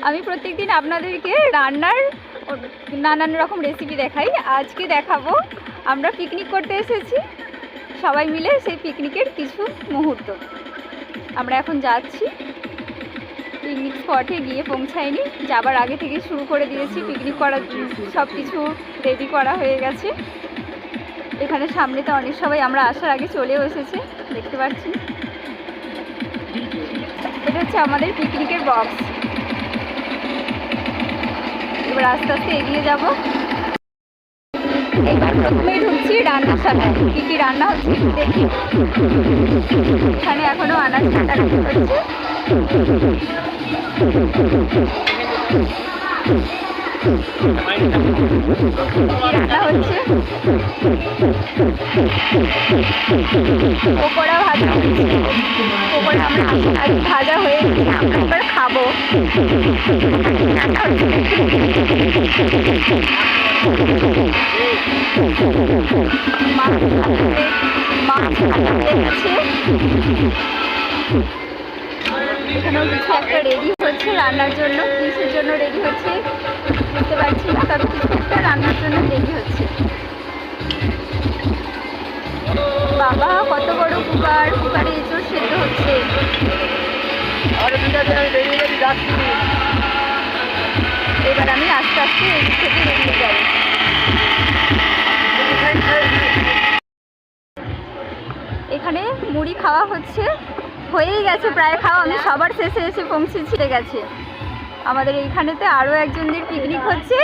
আমি প্রত্যেকদিন আপনাদেরকে রান্নার নানান রকম রেসিপি দেখাই। আজকে দেখাবো আমরা পিকনিক করতে এসেছি সবাই মিলে, সেই পিকনিকের কিছু মুহূর্ত। আমরা এখন যাচ্ছি পিকনিক স্পটে, গিয়ে পৌঁছায়নি, যাবার আগে থেকে শুরু করে দিয়েছি। পিকনিক করার সব কিছু রেডি করা হয়ে গেছে। এখানে সামনেতে অনেক সবাই আমরা আসার আগে চলেও এসেছে, দেখতে পাচ্ছি। এটা হচ্ছে আমাদের পিকনিকের বক্স। এবার আস্তে আস্তে এগিয়ে যাব। এবার প্রথমেই ঢুকছি রান্নার সাথে, কী কী রান্না হচ্ছে দেখি। এখানে এখনো আনাজ কাটাকাটি হচ্ছে। রান্না হচ্ছে পকোড়া ভাজা, পকোড়া আমরা ভাজা হয়ে এবার খাবো। এখানেও কিছু একটা রেডি হচ্ছে রান্নার জন্য। কিসের জন্য রেডি হচ্ছে বুঝতে পারছি না, তবে কিছু একটা রান্নার জন্য রেডি হচ্ছে। বাবা কত বড় কুকার, কুকারে এঁচড় সেদ্ধ হচ্ছে। এবার আমি আস্তে আস্তে এদিক থেকে এগিয়ে যাই। এখানে মুড়ি খাওয়া হচ্ছে, হয়েই গেছে প্রায় খাওয়া। আমি সবার শেষে এসে পৌঁছেছি গেছে। আমাদের এইখানেতে আরও একজনদের পিকনিক হচ্ছে,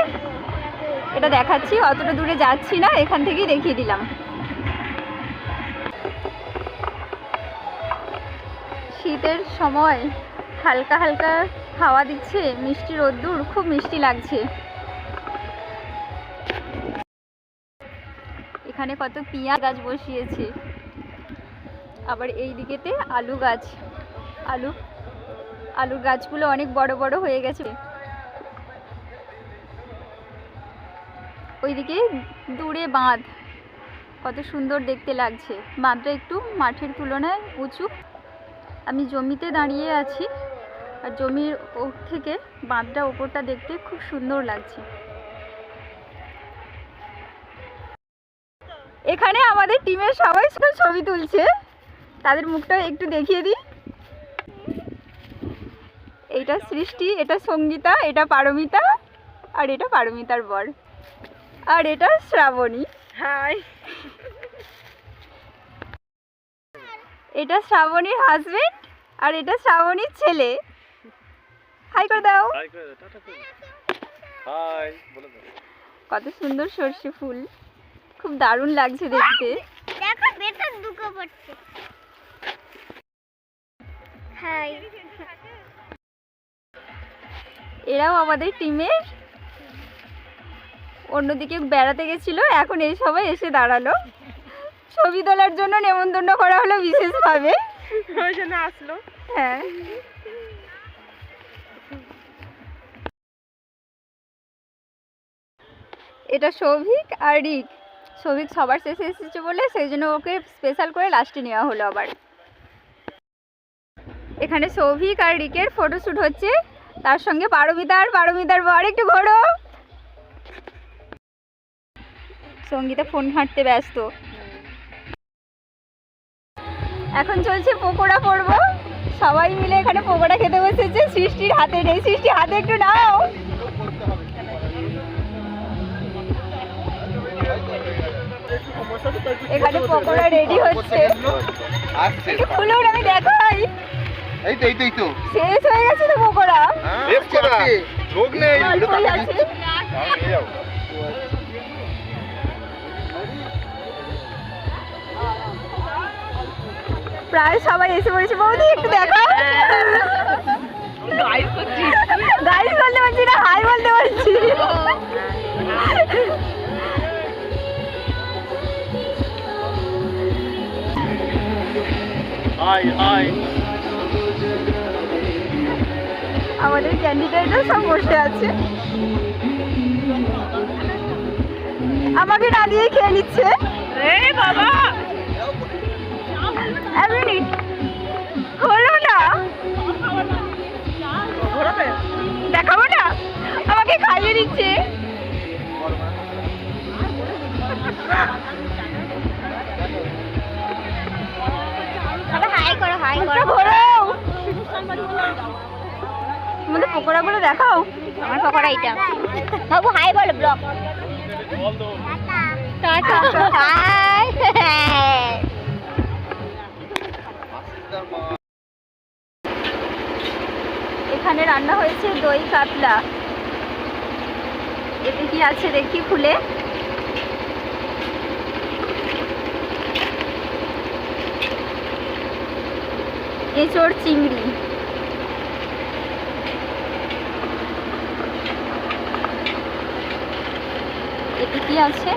এটা দেখাচ্ছি। অতটা দূরে যাচ্ছি না, এখান থেকেই দেখিয়ে দিলাম। শীতের সময় হালকা হালকা হাওয়া দিচ্ছে, মিষ্টি রোদ্দুর, খুব মিষ্টি লাগছে। এখানে কত পিঁয়াজ গাছ বসিয়েছে, আবার এই দিকেতে আলু গাছ। আলুর গাছগুলো অনেক বড় বড় হয়ে গেছে। ওইদিকে দূরে বাঁধ, কত সুন্দর দেখতে লাগছে। বাঁধটা একটু মাঠের তুলনায় উঁচু। আমি জমিতে দাঁড়িয়ে আছি, আর জমির থেকে বাঁধটা ওপরটা দেখতে খুব সুন্দর লাগছে। এখানে আমাদের টিমের সবাই ছবি তুলছে, তাদের মুখটা একটু দেখিয়ে দিই। এইটা সৃষ্টি, এটা সঙ্গীতা, এটা পারমিতা, আর এটা পারমিতার বর, আর এটা শ্রাবণী। হাই। এটা শ্রাবণীর হাজবেন্ড, আর এটা শ্রাবণীর ছেলে। হাই করে দাও। কত সুন্দর সর্ষে ফুল, খুব দারুণ লাগছে দেখতে। দেখো বেটা দুটো পড়ছে। হাই। এরাও আমাদের টিমের। অন্যদিকে বেড়াতে গেছিল, এখন এই সবাই এসে দাঁড়ালো। ছবি তোলার জন্য নেমন্তন্ন করা হলো বিশেষভাবে, ওই জন্য আসলো। হ্যাঁ, এটা সৌভিক আর রিক। সৌভিক সবার শেষে এসেছে বলে সেই জন্য ওকে স্পেশাল করে লাস্টে নেওয়া হলো আবার। এখানে সৌভিক আর রিকের ফটোশ্যুট হচ্ছে, তার সঙ্গে পারমিতার বর। একটু ঘোরো। সঙ্গীতা ফোন ঘাঁটতে ব্যস্ত। এখন চলছে পকোড়া পর্ব। সবাই মিলে এখানে পকোড়া খেতে বসেছে। সৃষ্টির হাতে নেই, সৃষ্টি হাতে একটু নাও। এখানে পকোড়া রেডি হচ্ছে, একটু খুলুন আমি দেখাই। এই তো শেষ হয়ে গেছে তো পকোড়া। প্রায় সবাই এসে পড়েছে। বৌদি একটু দেখো। গাইস বলতে পারছি না, হাই বলতে পারছি। আমাদের ক্যান্ডিডেটরা সব বসে আছে, আমাকে না দিয়ে খেয়ে নিচ্ছে। বাবা এক মিনিট, হলো না, দেখাবো সবাইকে খাইয়ে দিচ্ছে। হাই করো, হাই করো। আমাদের পকোড়াগুলো দেখাও। আমার পকোড়া এটা। বাবু হাই বলো, ব্লগ। টাটা। হাই। এখানে রান্না হয়েছে দই কাতলা। এতে কি আছে দেখি খুলে। এঁচোড় চিংড়ি, এতে কি আছে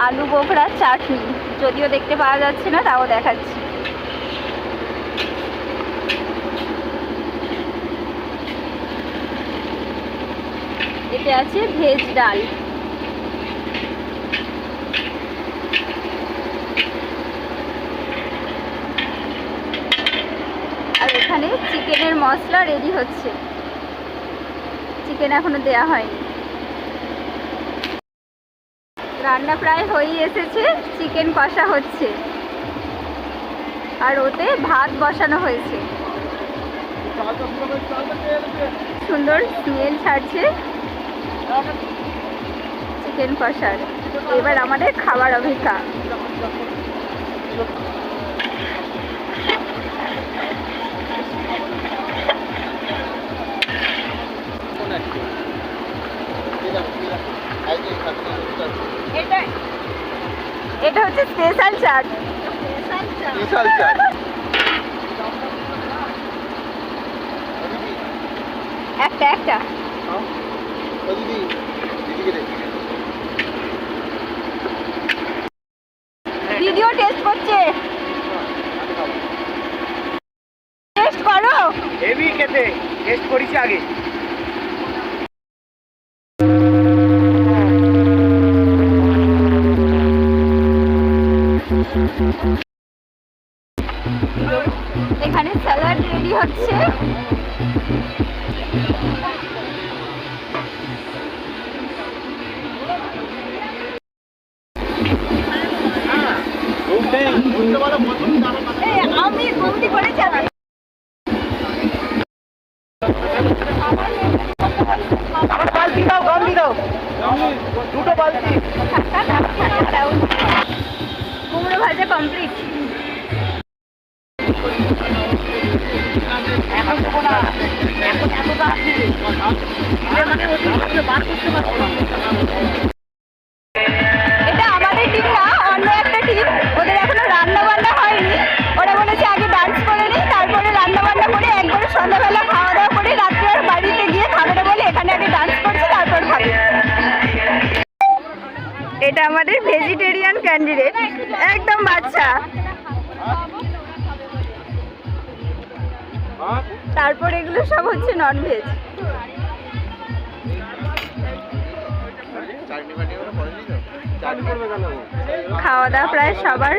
আলু বোখরা চাটনি, যদিও দেখতে পাওয়া যাচ্ছে না তাও দেখাচ্ছি। এতে আছে ভেজ ডাল, আর এখানে চিকেনের মশলা রেডি হচ্ছে। চিকেন এখনো দেয়া হয়নি। রান্না প্রায় হয়েই এসেছে, চিকেন কষা হচ্ছে আর ওতে ভাত বসানো হয়েছে। সুন্দর স্মেল ছাড়ছে চিকেন কষার। এবার আমাদের খাবার অপেক্ষা। এটা হচ্ছে স্পেশাল চাট। একটা একটা ভিডিও টেস্ট করছে। টেস্ট করো। হেভি খেতে, টেস্ট করেছি আগে। এখানে স্যালাড রেডি হচ্ছে। আমি বন্দি করে যাবো। বালতি দাও, গামলি দাও, দুটো বালতি। কুমড়ো ভাজা কমপ্লিট। এখন দেবো না, এখন এতটা আছে মানে বার করতে পারবো না। এটা আমাদের টিম না, অন্য একটা টিম। ওদের এখনো রান্না বান্না হয়নি। ওরা বলেছে আগে ডান্স করে নিই, তারপরে রান্না বান্না করে একবারে সন্ধ্যাবেলা খাওয়া দাওয়া করে রাত্রে আর বাড়িতে গিয়ে খাবে না বলে এখানে আগে ডান্স করছে, তারপর খাবে। এটা আমাদের ভেজিটেরিয়ান ক্যান্ডিডেট, একদম বাচ্চা। তারপর এগুলো সব হচ্ছে ননভেজ। খাওয়া দাওয়া প্রায় সবার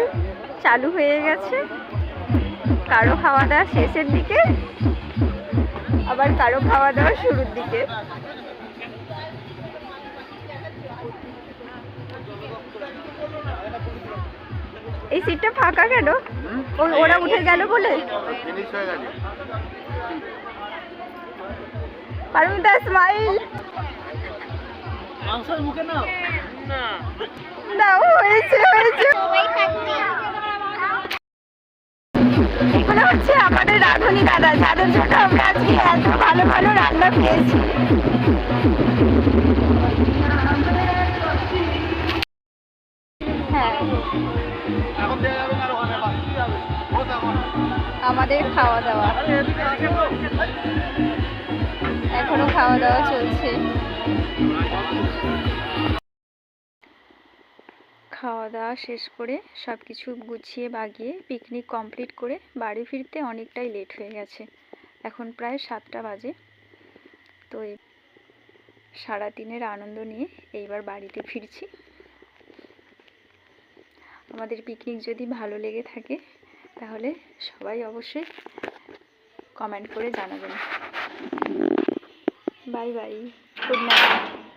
চালু হয়ে গেছে। কারো খাওয়া দাওয়া শেষের দিকে, আবার কারো খাওয়া দাওয়া শুরুর দিকে। এই সিটটা ফাঁকা কেন? ওরা উঠে গেল বলে? পারমিতা স্মাইল দাও। হয়েছে হয়েছে। এগুলো হচ্ছে আমাদের রাঁধুনি দাদা, যাদের জন্য আমরা আজকে এত ভালো ভালো রান্না পেয়েছি। হ্যাঁ, আমাদের খাওয়া দাওয়া এখনো খাওয়া দাওয়া চলছে। খাওয়া দাওয়া শেষ করে সব কিছু গুছিয়ে বাগিয়ে পিকনিক কমপ্লিট করে বাড়ি ফিরতে অনেকটাই লেট হয়ে গেছে। এখন প্রায় 7টা বাজে। তো সারাদিনের আনন্দ নিয়ে এইবার বাড়িতে ফিরছি। আমাদের পিকনিক যদি ভালো লেগে থাকে তাহলে সবাই অবশ্যই কমেন্ট করে জানাবেন। Bye bye, good night.